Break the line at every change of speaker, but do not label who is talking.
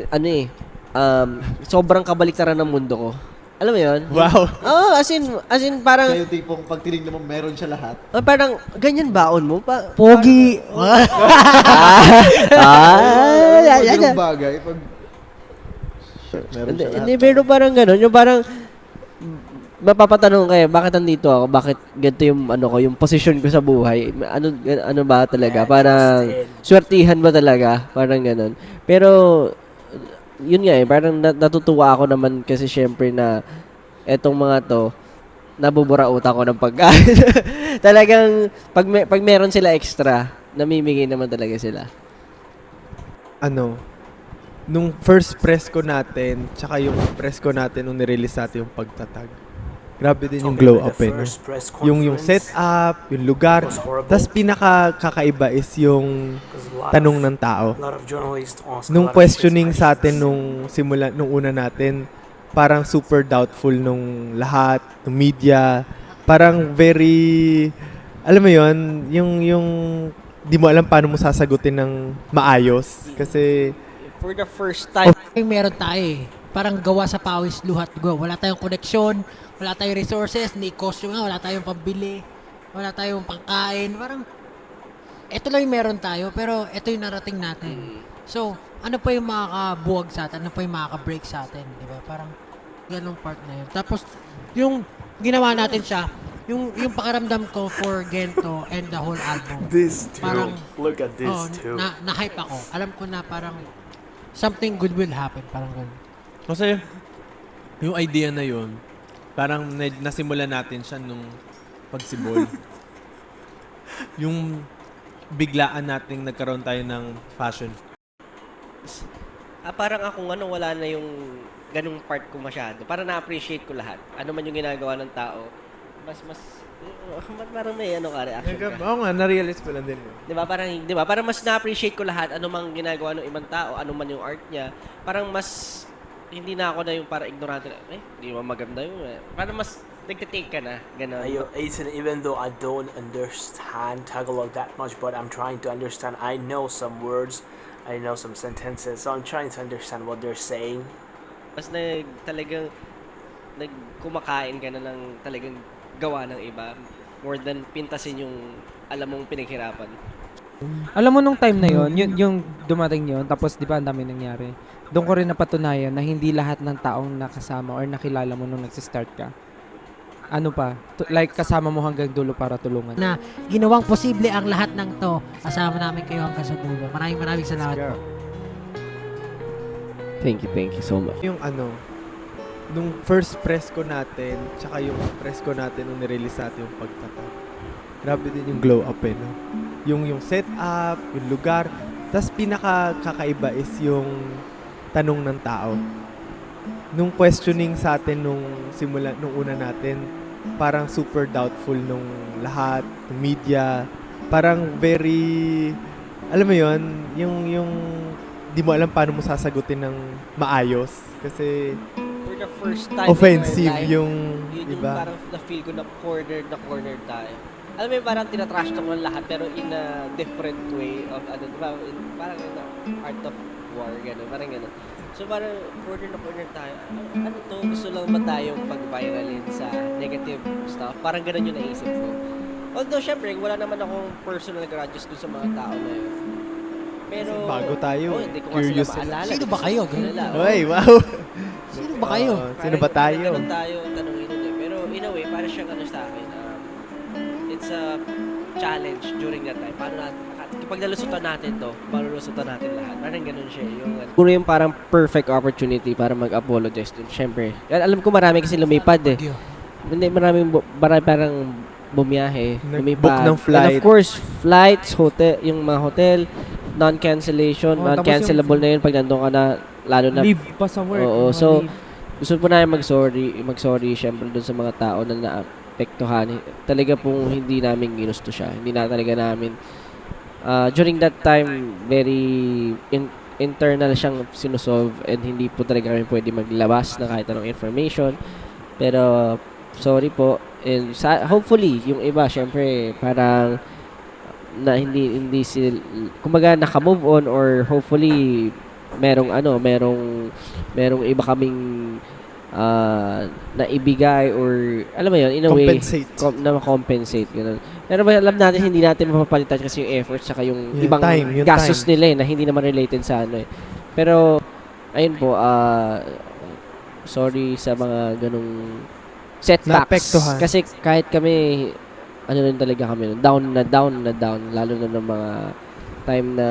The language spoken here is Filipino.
ano eh, sobrang kabaliktaran ng mundo ko. Alam mo yun?
Wow.
Oo, as in parang,
Kaya yung tipong pag tinignan mo, meron siya lahat.
parang, ganyan baon mo?
Pogi!
Ganung bagay. Pag meron
Hindi,
siya lahat.
hindi, pero parang gano'n. Yung parang, mapapatanong kayo, bakit nandito ako? Bakit ganito yung, yung posisyon ko sa buhay? Ano ba talaga? Parang, swertihan ba talaga? Parang gano'n. Pero, yun nga parang natutuwa ako naman kasi syempre na etong mga to, nabubura utak ko ng pagkain. Talagang, pag meron sila extra, namimigay naman talaga sila.
Nung first press ko natin, tsaka yung press ko natin nung nirelease natin yung pagtatag. Grabe din yung glow up no? Yung setup, yung lugar. Tapos pinaka-kakaiba is yung tanong ng tao. Nung questioning sa atin nung una natin, parang super doubtful nung lahat, nung media. Parang very, alam mo yon yung di mo alam paano mo sasagutin ng maayos. Kasi,
For the first time,
Meron tayo eh. Parang gawa sa pawis, luhat, go. Wala tayong koneksyon, wala tayong resources, ni costume nga, wala tayong pambili, wala tayong pangkain. Parang, ito lang yung meron tayo, pero ito yung narating natin. So, ano pa yung makakabuwag sa atin? Ano pa yung makaka-break sa atin? Di ba? Parang, ganong part na yun. Tapos, yung ginawa natin siya, yung pakiramdam ko for Gento and the whole album.
This too.
Parang,
Look at this too.
Na-hype ako. Alam ko na parang, something good will happen. Parang ganun.
kasi, yung idea na yun, parang nasimulan natin siya nung pagsibol. Yung biglaan nating nagkaroon tayo ng fashion.
parang ako wala na yung ganung part ko masyado. Parang na-appreciate ko lahat. Ano man yung ginagawa ng tao, parang may reaction ka.
Oo nga, na-realize ko lang din.
Di ba? Parang mas na-appreciate ko lahat ano mang ginagawa ng ibang tao, ano man yung art niya. Parang mas hindi na ako na yung para ignorante na, hindi mo maganda yun. Parang mas nagtitake ka na, gano'n.
Ethan, even though I don't understand Tagalog that much, but I'm trying to understand. I know some words, I know some sentences, so I'm trying to understand what they're saying.
Mas talagang kumakain ka na ng talagang gawa ng iba more than pintasin yung alam mong pinaghirapan.
Alam mo nung time na yon, yung dumating yon, tapos di ba ang dami nangyari. Doon ko rin napatunayan na hindi lahat ng taong nakasama or nakilala mo nung nagsi-start ka. Ano pa? Like kasama mo hanggang dulo para tulungan.
Na ginawang posible ang lahat ng to. Kasama namin kayo hanggang sa dulo. Maraming salamat po.
Thank you so much.
Yung nung first press ko natin, tsaka yung press ko natin nung nirelease natin yung pagtatag. Grabe din yung glow up no? Yung setup, yung lugar. Tapos pinaka-kakaiba is yung tanong ng tao. Nung questioning sa atin nung una natin, parang super doubtful nung lahat, ng media. Parang very, alam mo yon yung di mo alam paano mo sasagutin ng maayos. Kasi
For the first time
offensive
in our life,
yung
yun
iba.
parang na-feel ko na corner tayo. Alam mo yung parang tinatrash talk ng lahat pero in a different way of diba? Parang in the art of war, gano'n, parang gano'n. So parang corner tayo. Ano to? Gusto lang ba tayong pag-viralin sa negative stuff? Parang gano'n yung naisip ko. Although syempre, wala naman akong personal grudges dun sa mga tao na yun. Pero,
Bago tayo,
hindi ko
curious
sila maalala.
Sino ba kayo? Ganun.
Oy, wow!
Sino ba kayo?
Sino ba tayo?
Parang tayo tanongin nun eh. Pero in a way, parang siyang sa akin. It's a challenge during that time. Kapag nalusutan natin to, malulusutan natin lahat. Parang ganun siya. Puro yung parang perfect opportunity para mag-apologize dun. Siyempre. Alam ko marami kasi lumipad eh. Hindi, marami parang bumiyahe,
Nag-book ng flight.
And of course, flights, hotel, yung mga hotel, non-cancellation, non-cancelable na yun pag nandun ka na, lalo na.
Leave pa sa work.
Oo, so, gusto po namin mag-sorry syempre dun sa mga tao na naapektuhan. Talaga pong hindi namin ginusto siya. Hindi na talaga namin. During that time, very internal siyang sinusolve and hindi po talaga kami pwede maglabas na kahit anong information. Pero, sorry po. And hopefully, yung iba, syempre, parang na hindi sila, kumbaga naka-move on or hopefully merong iba kaming naibigay or alam mo yun, in a way
Compensate.
na compensate ganun. Pero alam natin hindi natin mapapalitan kasi yung effort saka yung
Yung
ibang
time, yung
gastos
time.
nila na hindi naman related sa ano eh. Pero ayun po, sorry sa mga ganung setbacks.
Naapektuhan.
Kasi kahit kami ano rin talaga kami down lalo na ng mga time na